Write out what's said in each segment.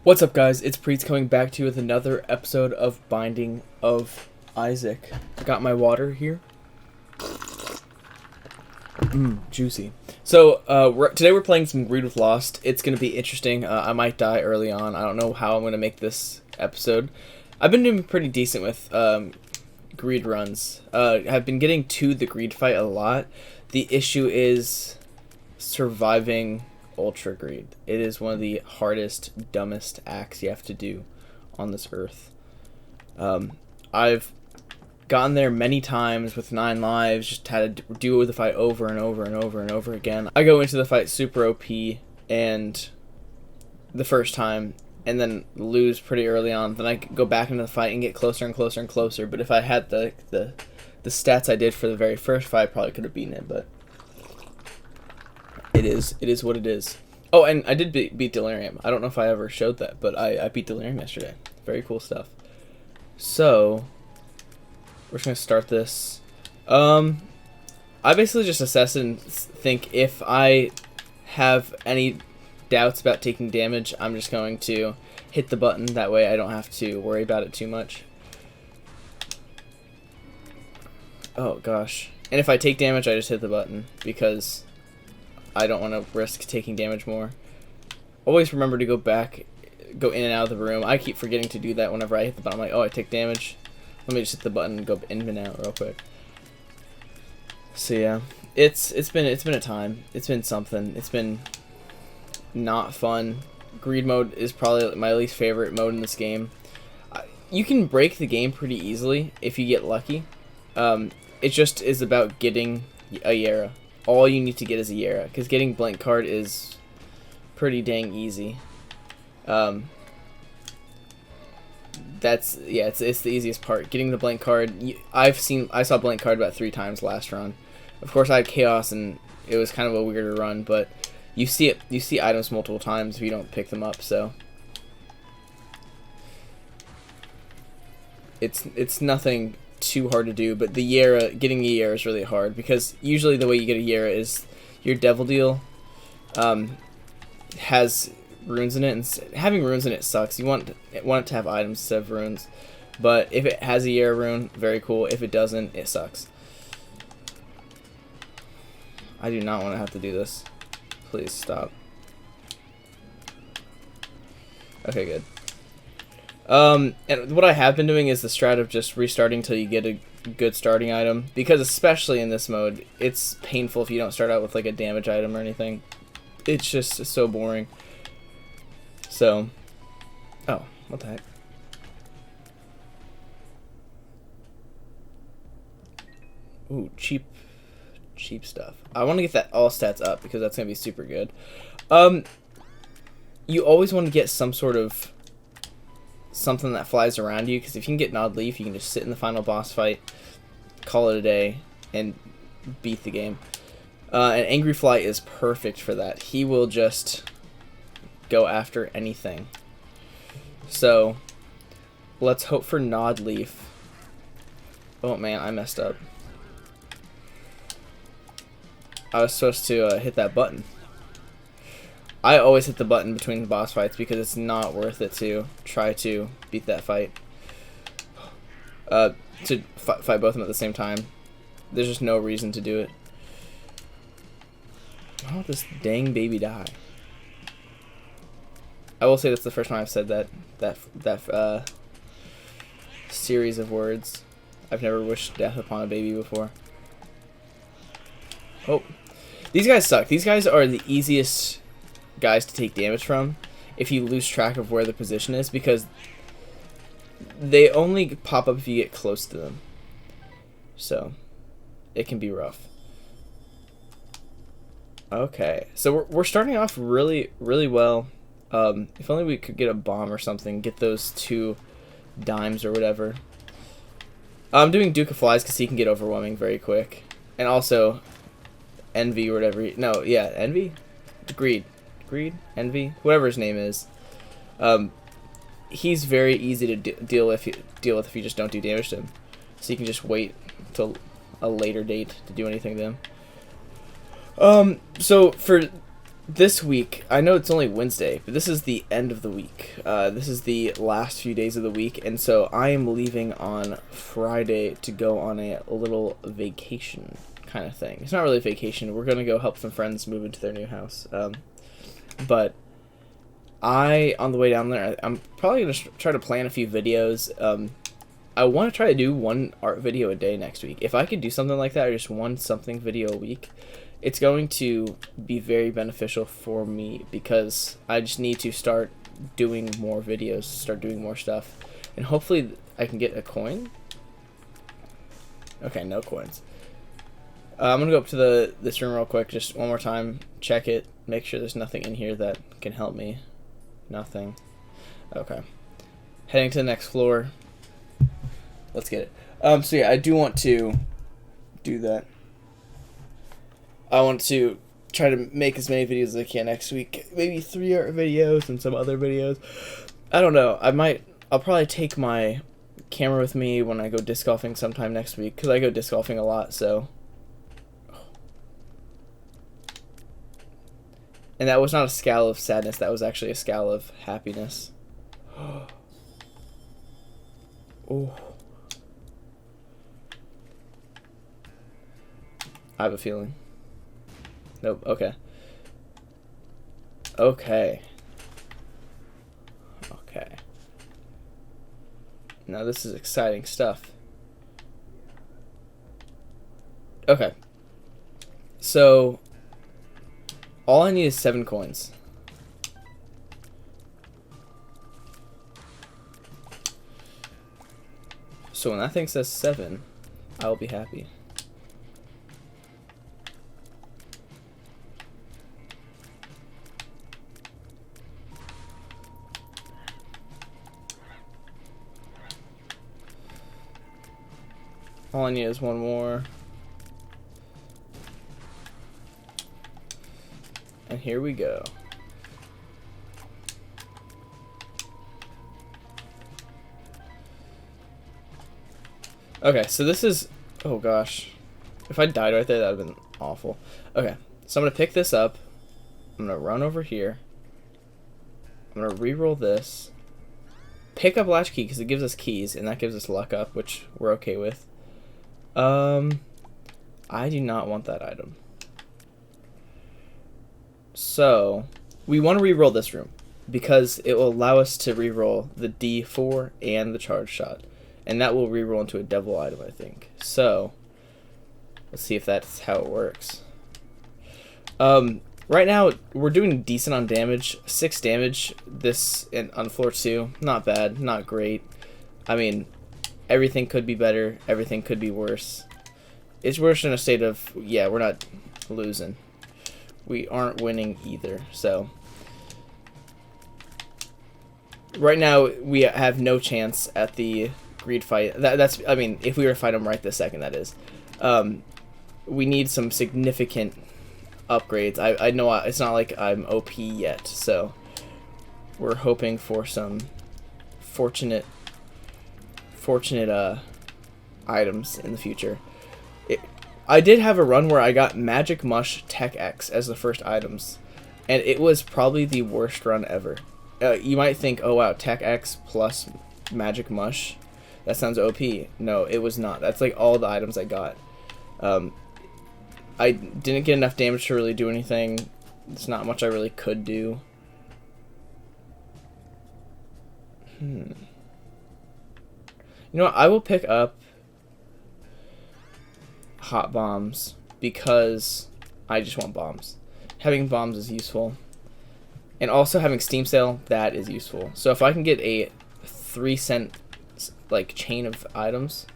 What's up, guys? It's Priets coming back to you with another episode of Binding of Isaac. I got my water here. Juicy. So, today we're playing some Greed with Lost. It's going to be interesting. I might die early on. I don't know how I'm going to make this episode. I've been doing pretty decent with Greed runs. I've been getting to the Greed fight a lot. The issue is surviving Ultra Greed. It is one of the hardest, dumbest acts you have to do on this earth. I've gotten there many times with 9 lives, just had to do the fight over and over and over and over again. I go into the fight super OP and the first time and then lose pretty early on. Then I go back into the fight and get closer and closer and closer. But if I had the stats I did for the very first fight, I probably could have beaten it, but it is what it is. Oh, and I did beat Delirium. I don't know if I ever showed that, but I beat Delirium yesterday. Very cool stuff. So we're just gonna start this. I basically just assess and think if I have any doubts about taking damage, I'm just going to hit the button. That way I don't have to worry about it too much. Oh gosh. And if I take damage, I just hit the button because I don't want to risk taking damage more. Always remember to go in and out of the room. I keep forgetting to do that whenever I hit the button. I'm like, oh, I take damage. Let me just hit the button and go in and out real quick. So yeah, it's been a time. It's been something. It's been not fun. Greed mode is probably my least favorite mode in this game. You can break the game pretty easily if you get lucky. It just is about getting a Yara. All you need to get is a Yara, because getting blank card is pretty dang easy. It's the easiest part. Getting the blank card. I saw blank card about 3 times last run. Of course, I had chaos, and it was kind of a weirder run, but you see items multiple times if you don't pick them up. So it's nothing too hard to do, but getting the Yara is really hard, because usually the way you get a Yara is your Devil Deal has runes in it, and having runes in it sucks. You want it to have items instead of runes, but if it has a Yara rune, very cool. If it doesn't, it sucks. I do not want to have to do this. Please stop. Okay, good. And what I have been doing is the strat of just restarting till you get a good starting item, because especially in this mode, it's painful if you don't start out with like a damage item or anything. It's just so boring. So, oh, what the heck? Ooh, cheap stuff. I want to get that all stats up because that's gonna be super good. You always want to get some sort of something that flies around you, because if you can get Nod Leaf, you can just sit in the final boss fight, call it a day, and beat the game. And Angry Fly is perfect for that. He will just go after anything. So let's hope for Nod Leaf. Oh man, I messed up. I was supposed to hit that button. I always hit the button between the boss fights because it's not worth it to try to beat that fight. To fight both of them at the same time. There's just no reason to do it. Why don't this dang baby die? I will say that's the first time I've said that series of words. I've never wished death upon a baby before. Oh, these guys suck. These guys are the easiest guys to take damage from if you lose track of where the position is, because they only pop up if you get close to them. So it can be rough. Okay, so we're starting off really well. If only we could get a bomb or something, get those 2 dimes or whatever. I'm doing Duke of Flies because he can get overwhelming very quick, and also Envy or whatever. Envy, Greed, Envy, whatever his name is. He's very easy to deal with if you just don't do damage to him. So you can just wait till a later date to do anything to him. So for this week, I know it's only Wednesday, but this is the end of the week. This is the last few days of the week, and so I am leaving on Friday to go on a little vacation kind of thing. It's not really a vacation. We're going to go help some friends move into their new house. But on the way down there, I'm probably going to try to plan a few videos. I want to try to do one art video a day next week. If I could do something like that, or just one something video a week, it's going to be very beneficial for me because I just need to start doing more videos, start doing more stuff, and hopefully I can get a coin. Okay, no coins. I'm gonna go up to this room real quick, just one more time, check it, make sure there's nothing in here that can help me. Nothing. Okay. Heading to the next floor. Let's get it. So yeah, I do want to do that. I want to try to make as many videos as I can next week. Maybe 3 art videos and some other videos. I don't know. I'll probably take my camera with me when I go disc golfing sometime next week, because I go disc golfing a lot, so. And that was not a scowl of sadness. That was actually a scowl of happiness. Oh. I have a feeling. Nope, okay. Okay. Okay. Now this is exciting stuff. Okay. So, all I need is 7 coins. So when that thing says 7, I'll be happy. All I need is 1 more. And here we go. Okay, so this is... Oh gosh. If I died right there, that would have been awful. Okay, so I'm going to pick this up. I'm going to run over here. I'm going to re-roll this. Pick up latchkey because it gives us keys, and that gives us luck up, which we're okay with. I do not want that item. So, we want to re-roll this room because it will allow us to re-roll the D4 and the charge shot. And that will re-roll into a devil item, I think. So, let's see if that's how it works. Right now, we're doing decent on damage. 6 damage on floor 2. Not bad, not great. I mean, everything could be better. Everything could be worse. It's worse in a state of, yeah, we're not losing. We aren't winning either, so. Right now, we have no chance at the greed fight. That's, I mean, if we were to fight him right this second, that is. We need some significant upgrades. I know it's not like I'm OP yet, so we're hoping for some fortunate items in the future. I did have a run where I got Magic Mush Tech X as the first items, and it was probably the worst run ever. You might think, oh wow, Tech X plus Magic Mush, that sounds OP. No, it was not. That's like all the items I got. I didn't get enough damage to really do anything. There's not much I really could do. You know what? I will pick up hot bombs because I just want bombs. Having bombs is useful. And also having Steam Sale, that is useful. So if I can get a 3-cent like chain of items,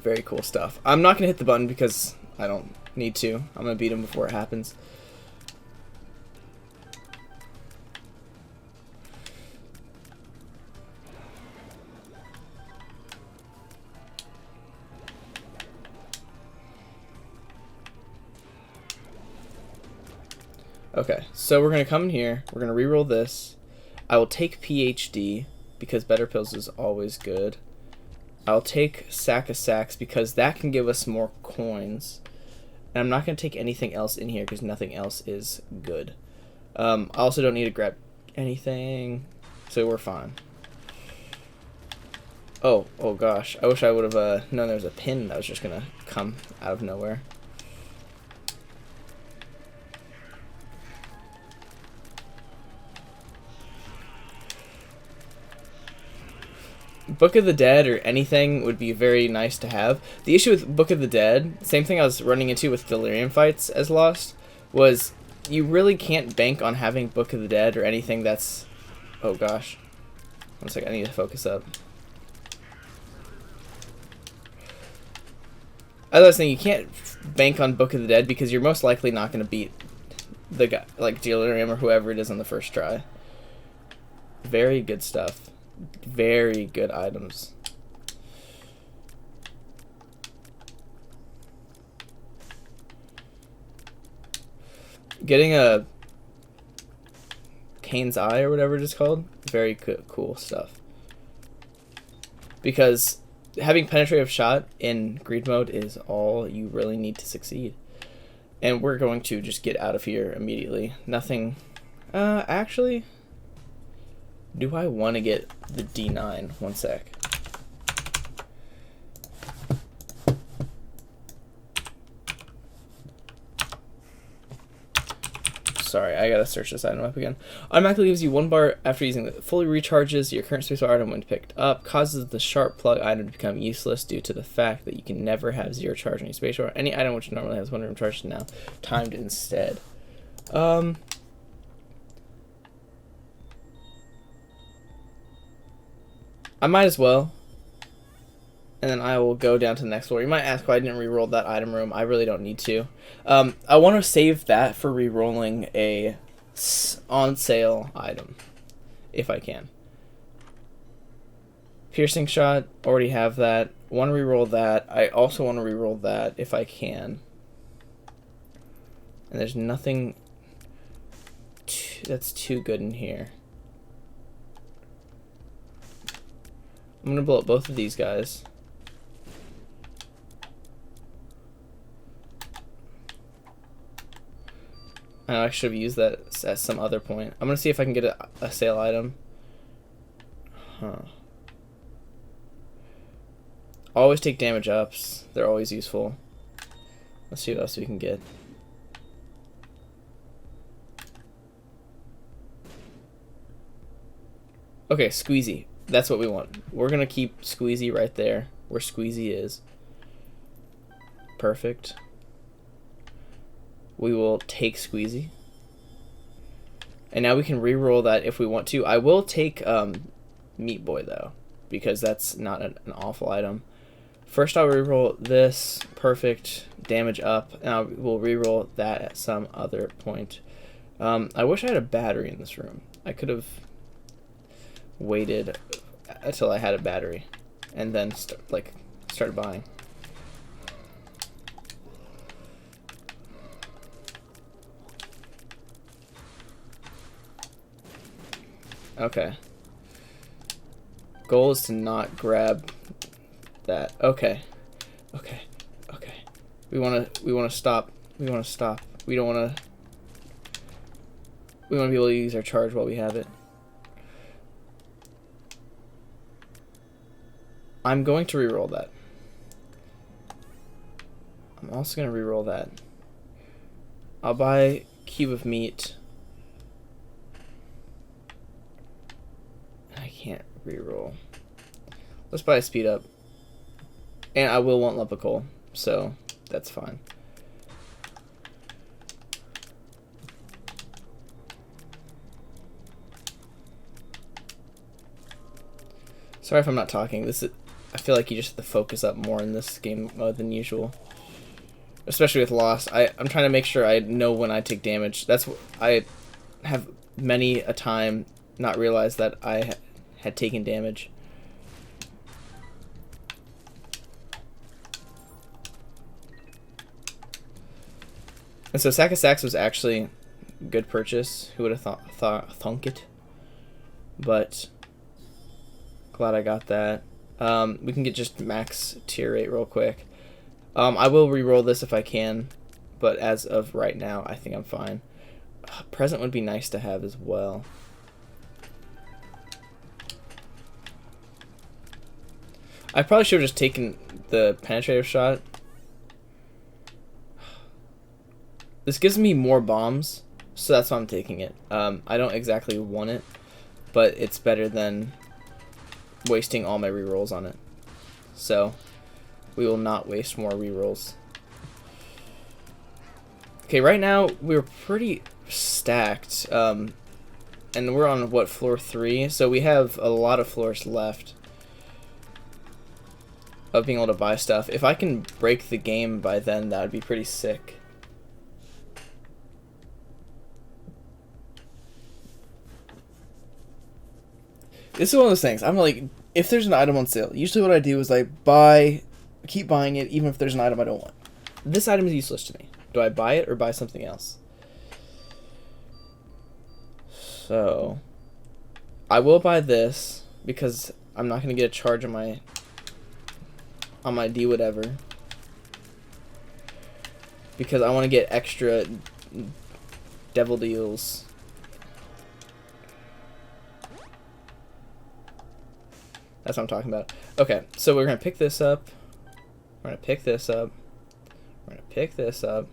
very cool stuff. I'm not going to hit the button because I don't need to. I'm going to beat him before it happens. Okay, so we're going to come in here. We're going to reroll this. I will take PhD because better pills is always good. I'll take Sack of Sacks because that can give us more coins. And I'm not going to take anything else in here because nothing else is good. I also don't need to grab anything, so we're fine. Oh gosh. I wish I would have known there was a pin that was just going to come out of nowhere. Book of the Dead or anything would be very nice to have. The issue with Book of the Dead, same thing I was running into with Delirium fights as Lost, was you really can't bank on having Book of the Dead or anything that's... Oh gosh. One second, I need to focus up. As I was saying, you can't bank on Book of the Dead because you're most likely not going to beat the guy, like Delirium or whoever it is on the first try. Very good stuff. Very good items. Getting a Kane's Eye or whatever it is called, very cool stuff. Because having penetrative shot in greed mode is all you really need to succeed. And we're going to just get out of here immediately. Nothing... actually... Do I want to get the D9? One sec. Sorry, I gotta search this item up again. Automatically gives you 1 bar after using it. Fully recharges your current spacebar item when picked up. Causes the sharp plug item to become useless due to the fact that you can never have 0 charge on your spacebar. Any item which normally has 1 room charge is now timed instead. I might as well. And then I will go down to the next floor. You might ask why I didn't reroll that item room. I really don't need to. I want to save that for rerolling a on sale item, if I can. Piercing shot, already have that. Want to reroll that. I also want to reroll that if I can. And there's nothing that's too good in here. I'm going to blow up both of these guys. I know I should have used that at some other point. I'm going to see if I can get a sale item. Always take damage ups. They're always useful. Let's see what else we can get. Okay, Squeezy. That's what we want. We're going to keep Squeezy right there where Squeezy is. Perfect. We will take Squeezy. And now we can reroll that if we want to. I will take Meat Boy, though, because that's not an awful item. First, I'll reroll this. Perfect. Damage up. And I will reroll that at some other point. I wish I had a battery in this room. I could have waited until I had a battery and then started buying. Okay. Goal is to not grab that. Okay. Okay. Okay. We want to stop. We want to stop. We don't want to... We want to be able to use our charge while we have it. I'm going to reroll that. I'm also going to reroll that. I'll buy cube of meat. I can't reroll. Let's buy a speed up. And I will want lump of coal, so that's fine. Sorry if I'm not talking. I feel like you just have to focus up more in this game mode than usual. Especially with Lost. I'm trying to make sure I know when I take damage. That's what I have many a time not realized that I had taken damage. And so Sack of Sacks was actually a good purchase. Who would have thunk it? But glad I got that. We can get just max tier rate real quick. I will re-roll this if I can. but as of right now, I think I'm fine. Present would be nice to have as well. I probably should have just taken the penetrative shot. This gives me more bombs, so that's why I'm taking it. I don't exactly want it, but it's better than wasting all my rerolls on it. So we will not waste more rerolls. Okay, right now we're pretty stacked, and we're on, what, floor 3? So we have a lot of floors left of being able to buy stuff. If I can break the game by then, that would be pretty sick. This is one of those things. I'm like, if there's an item on sale, usually what I do is I keep buying it even if there's an item I don't want. This item is useless to me. Do I buy it or buy something else? So, I will buy this because I'm not going to get a charge on my D whatever. Because I want to get extra devil deals. That's what I'm talking about. Okay, so we're going to pick this up. We're going to pick this up. We're going to pick this up.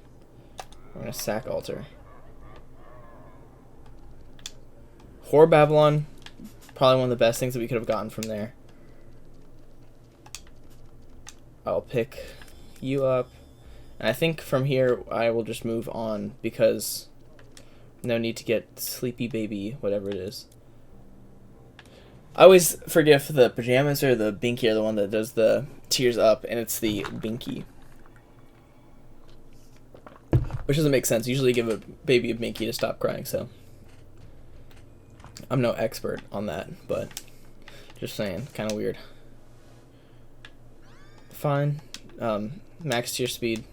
We're going to sack altar. Whore Babylon, probably one of the best things that we could have gotten from there. I'll pick you up. And I think from here I will just move on because no need to get sleepy baby, whatever it is. I always forget if the pajamas or the binky are the one that does the tears up, and it's the binky. Which doesn't make sense. Usually give a baby a binky to stop crying, so I'm no expert on that, but just saying, kind of weird. Fine. Max tear speed.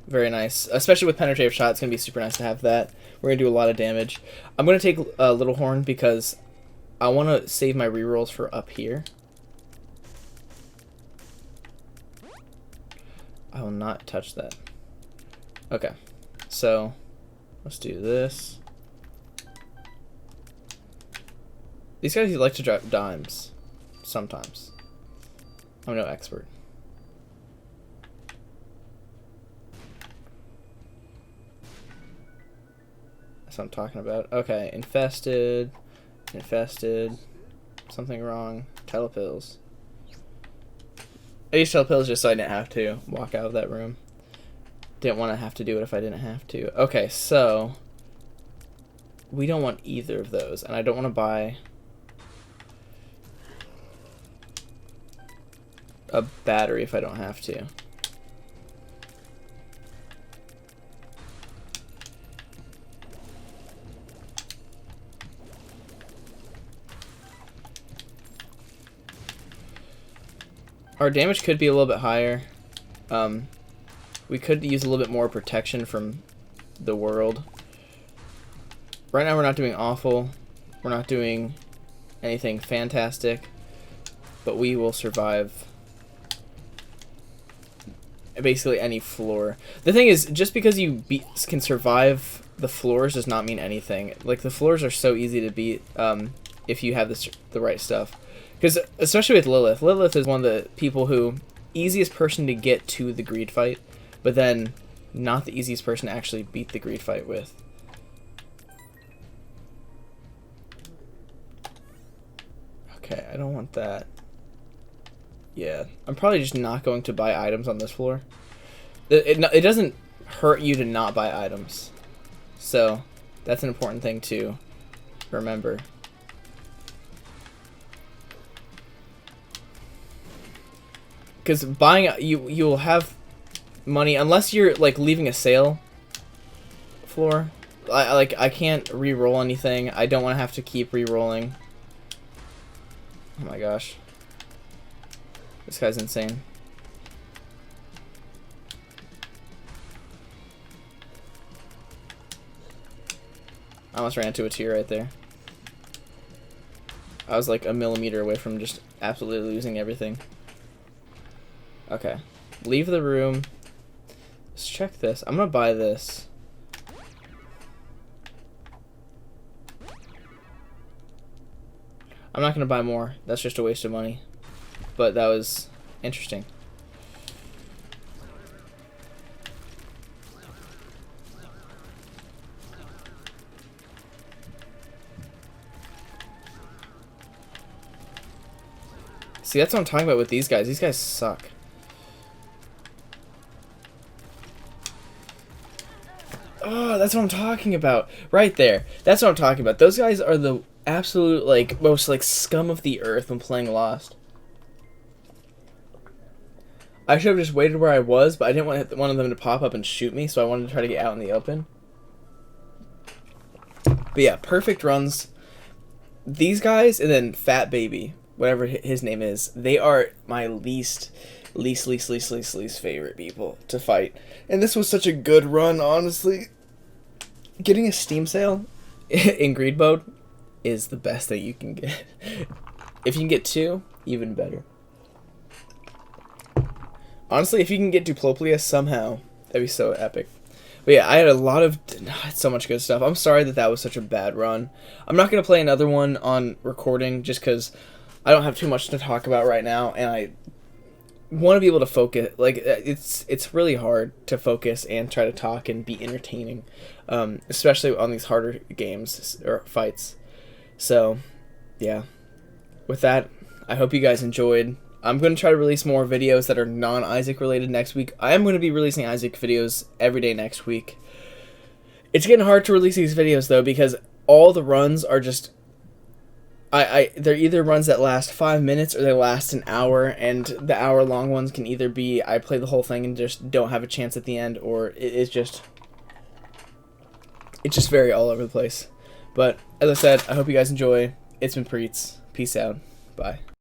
Very nice. Especially with penetrative shot, it's going to be super nice to have that. We're going to do a lot of damage. I'm going to take Little Horn because I want to save my rerolls for up here. I will not touch that. Okay. So, let's do this. These guys like to drop dimes. Sometimes. I'm no expert. That's what I'm talking about. Okay, infested. Infested. Something wrong. Telepills. I used telepills just so I didn't have to walk out of that room. Didn't want to have to do it if I didn't have to. Okay, so we don't want either of those, and I don't want to buy a battery if I don't have to. Our damage could be a little bit higher. We could use a little bit more protection from the world. Right now we're not doing awful. We're not doing anything fantastic. But we will survive basically any floor. The thing is, just because you can survive the floors does not mean anything. Like, the floors are so easy to beat if you have the right stuff. Because, especially with Lilith. Lilith is one of the people who, easiest person to get to the greed fight, but then not the easiest person to actually beat the greed fight with. Okay, I don't want that. Yeah, I'm probably just not going to buy items on this floor. It doesn't hurt you to not buy items. So, that's an important thing to remember. Because buying, you'll have money unless you're like leaving a sale floor. I can't re-roll anything. I don't want to have to keep re-rolling. Oh my gosh, this guy's insane. I almost ran into a tear right there. I was like a millimeter away from just absolutely losing everything. Okay, leave the room. Let's check this. I'm gonna buy this. I'm not gonna buy more. That's just a waste of money. But that was interesting. See, that's what I'm talking about with these guys. These guys suck. Oh, that's what I'm talking about. Right there. That's what I'm talking about. Those guys are the absolute, like, most, like, scum of the earth when playing Lost. I should have just waited where I was, but I didn't want one of them to pop up and shoot me, so I wanted to try to get out in the open. But yeah, perfect runs. These guys, and then Fat Baby, whatever his name is, they are my least favorite people to fight. And this was such a good run, honestly. Getting a Steam sale in greed mode is the best that you can get. If you can get 2, even better. Honestly, if you can get Duploplia somehow, that'd be so epic. But yeah, I had so much good stuff. I'm sorry that was such a bad run. I'm not going to play another one on recording just because I don't have too much to talk about right now, and I want to be able to focus. Like, it's really hard to focus and try to talk and be entertaining, especially on these harder games or fights. So, yeah. With that, I hope you guys enjoyed. I'm going to try to release more videos that are non-Isaac related next week. I am going to be releasing Isaac videos every day next week. It's getting hard to release these videos, though, because all the runs are just... they're either runs that last 5 minutes or they last an hour, and the hour-long ones can either be I play the whole thing and just don't have a chance at the end, or it's just very all over the place. But, as I said, I hope you guys enjoy. It's been Priets. Peace out. Bye.